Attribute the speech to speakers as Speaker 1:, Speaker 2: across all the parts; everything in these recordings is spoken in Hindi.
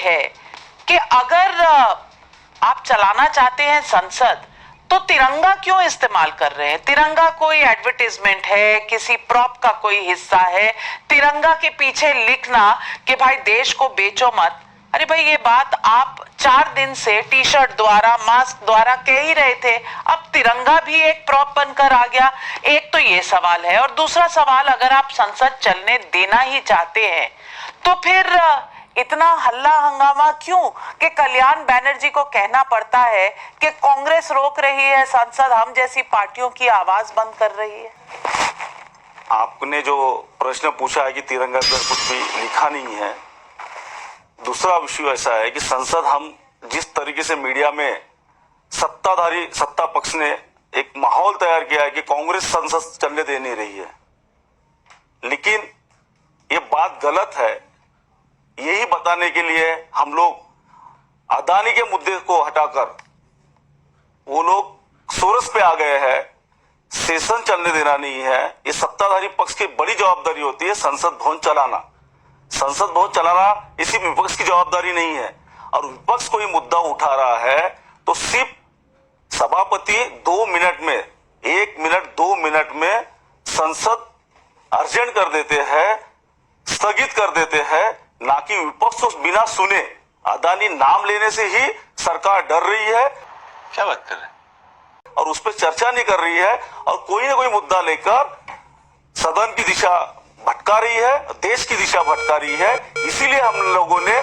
Speaker 1: है कि अगर आप चलाना चाहते हैं संसद, तो तिरंगा क्यों इस्तेमाल कर रहे हैं? तिरंगा कोई एडवर्टाइजमेंट है, किसी प्रॉप का कोई हिस्सा है? तिरंगा के पीछे लिखना कि भाई देश को बेचो मत, अरे भाई ये बात आप 4 दिन से टी शर्ट द्वारा, मास्क द्वारा कह ही रहे थे, अब तिरंगा भी एक प्रॉप बनकर आ गया। एक तो ये सवाल है, और दूसरा सवाल, अगर आप संसद चलने देना ही चाहते हैं तो फिर इतना हल्ला हंगामा क्यों कि कल्याण बैनर्जी को कहना पड़ता है कि कांग्रेस रोक रही है संसद, हम जैसी पार्टियों की आवाज बंद कर रही है?
Speaker 2: आपने जो प्रश्न पूछा है कि तिरंगा पर कुछ भी लिखा नहीं है, दूसरा विषय ऐसा है कि संसद, हम जिस तरीके से मीडिया में सत्ताधारी सत्ता पक्ष ने एक माहौल तैयार किया है कि कांग्रेस संसद चलने दे नहीं रही है, लेकिन ये बात गलत है। यही बताने के लिए हम लोग अदानी के मुद्दे को हटाकर वो लोग सोरस पे आ गए हैं। सेशन चलने देना नहीं है, ये सत्ताधारी पक्ष की बड़ी जवाबदारी होती है संसद भवन चलाना। संसद भवन चलाना इसी विपक्ष की जवाबदारी नहीं है। और विपक्ष कोई मुद्दा उठा रहा है तो सिर्फ सभापति 2 मिनट में, 1 मिनट 2 मिनट में संसद अर्जेंट कर देते हैं, स्थगित कर देते हैं, ना कि विपक्ष को बिना सुने। अदानी नाम लेने से ही सरकार डर रही है।
Speaker 3: क्या बात कर रहे हैं?
Speaker 2: और उस पर चर्चा नहीं कर रही है, और कोई ना कोई मुद्दा लेकर सदन की दिशा भटका रही है, देश की दिशा भटका रही है। इसीलिए हम लोगों ने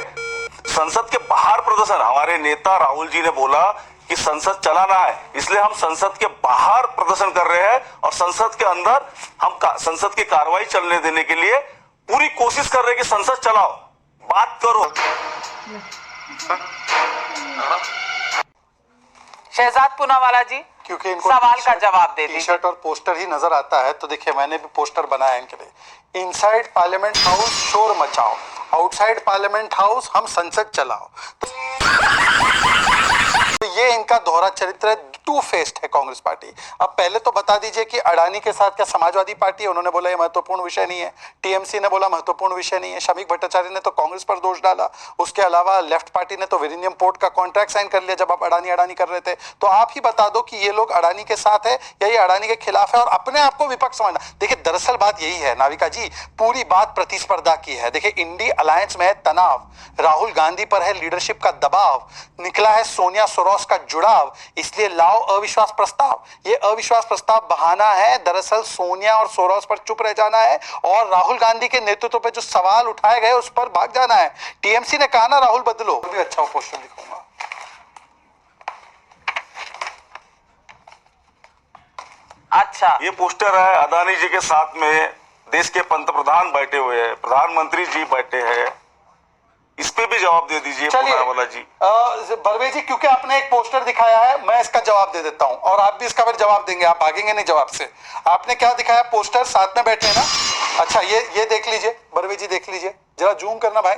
Speaker 2: संसद के बाहर प्रदर्शन, हमारे नेता राहुल जी ने बोला कि संसद चलाना है, इसलिए हम संसद के बाहर प्रदर्शन कर रहे हैं, और संसद के अंदर हम संसद की कार्रवाई चलने देने के लिए पूरी कोशिश कर रहे हैं कि संसद चलाओ, बात करो।
Speaker 1: शहजाद पूनावाला जी,
Speaker 4: क्योंकि इनको
Speaker 1: सवाल का जवाब दे
Speaker 4: टी शर्ट और पोस्टर ही नजर आता है, तो देखिए मैंने भी पोस्टर बनाया इनके लिए। इनसाइड पार्लियामेंट हाउस शोर मचाओ, आउटसाइड पार्लियामेंट हाउस हम संसद चलाओ। तो ये इनका दोहरा चरित्र है, टू फेस्ड है कांग्रेस पार्टी। अब पहले तो बता दीजिए कि अडानी के साथ क्या समाजवादी पार्टी है? उन्होंने बोला ये महत्वपूर्ण विषय नहीं है। टीएमसी ने बोला महत्वपूर्ण विषय नहीं है। शमीक भट्टाचार्य ने तो कांग्रेस पर दोष डाला। उसके अलावा लेफ्ट पार्टी ने तो विलिनियम पोर्ट का कॉन्ट्रैक्ट साइन कर लिया जब आप अडानी कर रहे थे। तो आप ही बता दो कि ये लोग अडानी के साथ है या ये अडानी के खिलाफ है, और अपने आप को विपक्ष समझना। देखिए दरअसल बात यही है नाविका जी, पूरी बात प्रतिस्पर्धा की है। देखिए इंडी अलायंस में है तनाव, राहुल गांधी पर है लीडरशिप का दबाव, निकला है सोनिया सोरोस का जुड़ाव, इसलिए लाओ अविश्वास प्रस्ताव। ये अविश्वास प्रस्ताव बहाना है, दरअसल सोनिया और सोरोस पर चुप रह जाना है और राहुल गांधी के नेतृत्व पे जो सवाल उठाए गए उस पर भाग जाना है। टीएमसी ने कहा ना राहुल बदलो, भी अच्छा पोस्टर दिखाऊंगा।
Speaker 1: अच्छा,
Speaker 2: ये पोस्टर है अदानी जी के साथ में देश के पंतप्रधान बैठे हुए हैं, प्रधानमंत्री जी बैठे हैं, इस पे भी जवाब दे दीजिए पूनावाला जी।
Speaker 4: बर्वे जी, क्योंकि आपने एक पोस्टर दिखाया है, मैं इसका जवाब दे देता हूं, और आप भी इसका फिर जवाब देंगे, आप भागेंगे नहीं जवाब से। आपने क्या दिखाया? पोस्टर साथ में बैठे ना। अच्छा ये देख लीजिए बर्वे जी, देख लीजिए जरा, जूम करना भाई।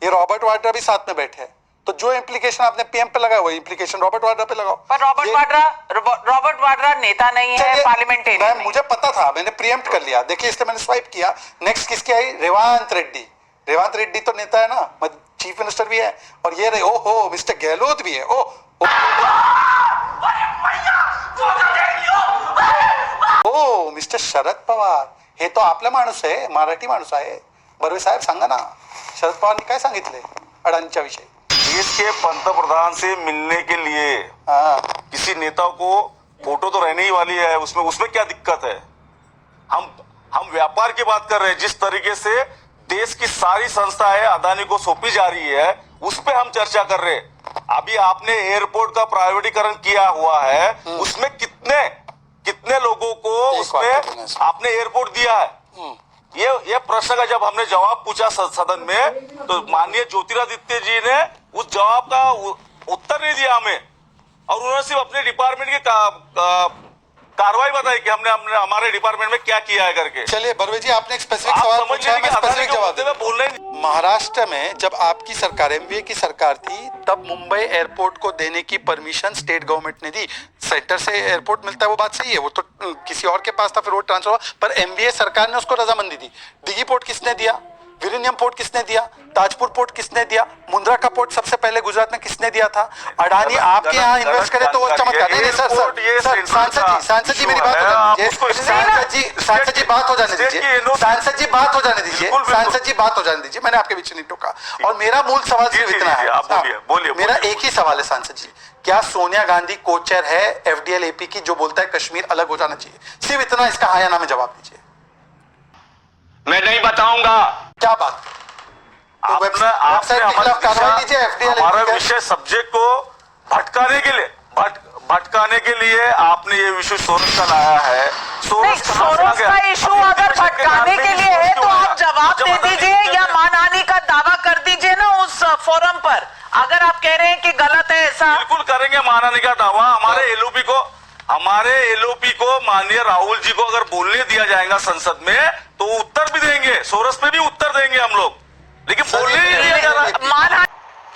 Speaker 4: ये रॉबर्ट वाड्रा भी साथ में बैठे हैं, तो जो इम्प्लीकेशन आपने पीएम पे लगाया वही इम्प्लीकेशन रॉबर्ट वाड्रा पे लगाओ।
Speaker 1: पर रॉबर्ट वाड्रा नेता नहीं है, पार्लियामेंटेरियन।
Speaker 4: मुझे पता था, मैंने प्रीएम्प्ट कर लिया। देखिए इसलिए मैंने स्वाइप किया। नेक्स्ट किसकी आई? रेवांत रेड्डी। रेवांत रेड्डी तो नेता है ना, चीफ मिनिस्टर भी है, और ये रहे ओहो मिस्टर गहलोत भी है। ओ मिस्टर शरद पवार, हे तो आपला माणूस आहे, मराठी माणूस आहे। बर्वे साहेब सांगा ना, शरद पवारनी काय सांगितले अडानीच्या विषयी?
Speaker 2: देश के पंतप्रधान से मिलने के लिए किसी नेता को फोटो तो रहने ही वाली है, उसमें क्या दिक्कत है? हम व्यापार की बात कर रहे हैं। जिस तरीके से देश की सारी संस्थाएं अदानी को सौंपी जा रही है, उस पे हम चर्चा कर रहे हैं। अभी आपने एयरपोर्ट का प्राइवेटीकरण किया हुआ है, उसमें कितने लोगों को उसमें आपने एयरपोर्ट दिया है? ये प्रश्न का जब हमने जवाब पूछा सदन में, तो माननीय ज्योतिरादित्य जी ने उस जवाब का उत्तर नहीं दिया हमें, और उन्होंने सिर्फ अपने डिपार्टमेंट की कार्रवाई बताई कि हमने हमारे डिपार्टमेंट में क्या किया है करके।
Speaker 4: चलिए बर्वे जी, आपने एक स्पेसिफिक सवाल पूछा है, मैं स्पेसिफिक जवाब दूंगा। महाराष्ट्र में जब आपकी सरकार, एमवीए की सरकार थी, तब मुंबई एयरपोर्ट को देने की परमिशन स्टेट गवर्नमेंट ने दी। सेंटर से एयरपोर्ट मिलता है, वो बात सही है, वो तो किसी और के पास था, फिर वो ट्रांसफर हुआ, पर एमवीए सरकार ने उसको रजामंदी दी। दिघी पोर्ट किसने दिया? विलिनियम पोर्ट किसने दिया, ताजपुर पोर्ट किसने दिया, मुंद्रा का पोर्ट सबसे पहले गुजरात में किसने दिया था? अडानी आपके यहाँ इन्वेस्ट करे तो वो चमत्कार। नहीं सर, सांसद जी मेरी बात हो जाने दीजिए, सांसद जी बात हो जाने दीजिए, सांसद जी बात हो जाने दीजिए, सांसद जी बात हो जाने दीजिए, मैंने आपके बीच नहीं टोका। और मेरा मूल सवाल सिर्फ इतना है, मेरा एक ही सवाल है सांसद जी, क्या सोनिया गांधी कोचर है FDL-AP की जो बोलता है कश्मीर अलग हो जाना चाहिए? सिर्फ इतना इसका हाँ या ना में जवाब दीजिए।
Speaker 3: मैं नहीं बताऊंगा।
Speaker 4: क्या बात? तो वेबसाइट के खिलाफ कार्रवाई कीजिए।
Speaker 2: हमारा विषय सब्जेक्ट को भटकाने के लिए आपने ये विषय सोरस का लाया है।
Speaker 1: सोरस का इशू अगर भटकाने के लिए है तो आप जवाब दे दीजिए या मानहानि का दावा कर दीजिए ना उस फोरम पर। अगर आप कह रहे हैं कि गलत है ऐसा,
Speaker 2: बिल्कुल करेंगे मानहानि का दावा। हमारे एलओपी को माननीय राहुल जी को अगर बोलने दिया जाएगा संसद में तो उत्तर भी देंगे, सोरस पे भी उत्तर देंगे हम लोग, लेकिन बोलने नहीं दिया जा रहा।
Speaker 1: मानहानि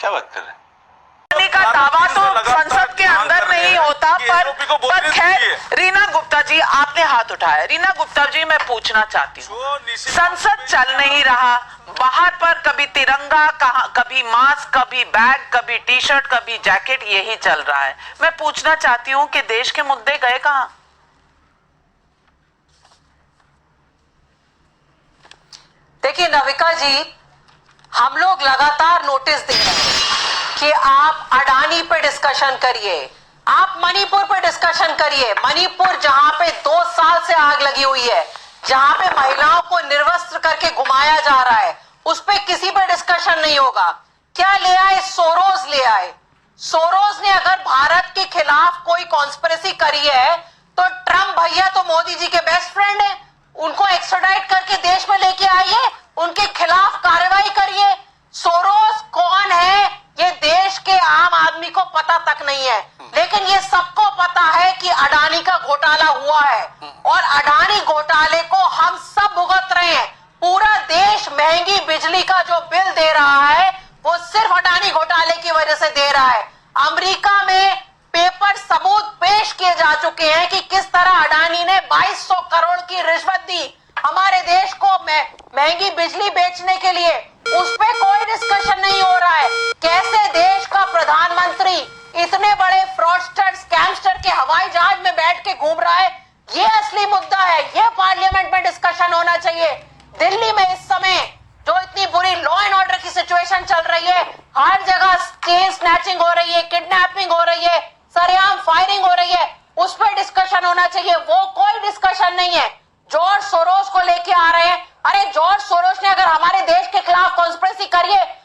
Speaker 2: क्या बात कर रहे हैं?
Speaker 1: का दावा तो संसद के अंदर नहीं होता, पर खैर रीना गुप्ता जी आपने हाथ उठाया। रीना गुप्ता जी मैं पूछना चाहती हूँ, संसद चल नहीं रहा, बाहर पर कभी तिरंगा, कभी मास्क, कभी बैग, कभी टी शर्ट, कभी जैकेट, यही चल रहा है। मैं पूछना चाहती हूँ कि देश के मुद्दे गए कहां?
Speaker 5: देखिए नविका जी, हम लोग लगातार नोटिस दे रहे हैं कि आप अडानी पे डिस्कशन करिए, आप मणिपुर पे डिस्कशन करिए। मणिपुर जहां पे 2 साल से आग लगी हुई है, जहां पे महिलाओं को निर्वस्त्र करके घुमाया जा रहा है, उस पे किसी पे डिस्कशन नहीं होगा। क्या ले आए? सोरोस ले आए। सोरोस ने अगर भारत के खिलाफ कोई कॉन्स्पिरेसी करी है तो ट्रम्प भैया तो मोदी जी के बेस्ट फ्रेंड है, उनको एक्स्ट्राडाइट करके देश में लेके आइए, उनके खिलाफ कार्रवाई करिए। सोरोस कौन है ये देश के आम आदमी को पता तक नहीं है, लेकिन ये सबको पता है कि अडानी का घोटाला हुआ है और अडानी घोटाले को हम सब भुगत रहे हैं। पूरा देश महंगी बिजली का जो बिल दे रहा है वो सिर्फ अडानी घोटाले की वजह से दे रहा है। अमेरिका में पेपर सबूत पेश किए जा चुके हैं कि किस तरह अडानी ने 2200 करोड़ की रिश्वत दी हमारे देश को महंगी बिजली बेचने के लिए। उस पे कोई डिस्कशन नहीं हो रहा है। कैसे देश का प्रधानमंत्री इतने बड़े फ्रॉडस्टर, स्कैमस्टर के हवाई जहाज में बैठ के घूम रहा है, ये असली मुद्दा है। ये पार्लियामेंट में डिस्कशन होना चाहिए। दिल्ली में इस समय जो इतनी बुरी लॉ एंड ऑर्डर की सिचुएशन चल रही है, हर जगह चेन स्नैचिंग हो रही है, किडनैपिंग हो रही है, सरेआम फायरिंग हो रही है, उस पर डिस्कशन होना चाहिए। वो कोई डिस्कशन नहीं है। जॉर्ज सोरोस को लेके आ रहे हैं। अरे जॉर्ज सोरोस ने अगर हमारे देश के खिलाफ कॉन्स्पिरेसी करी है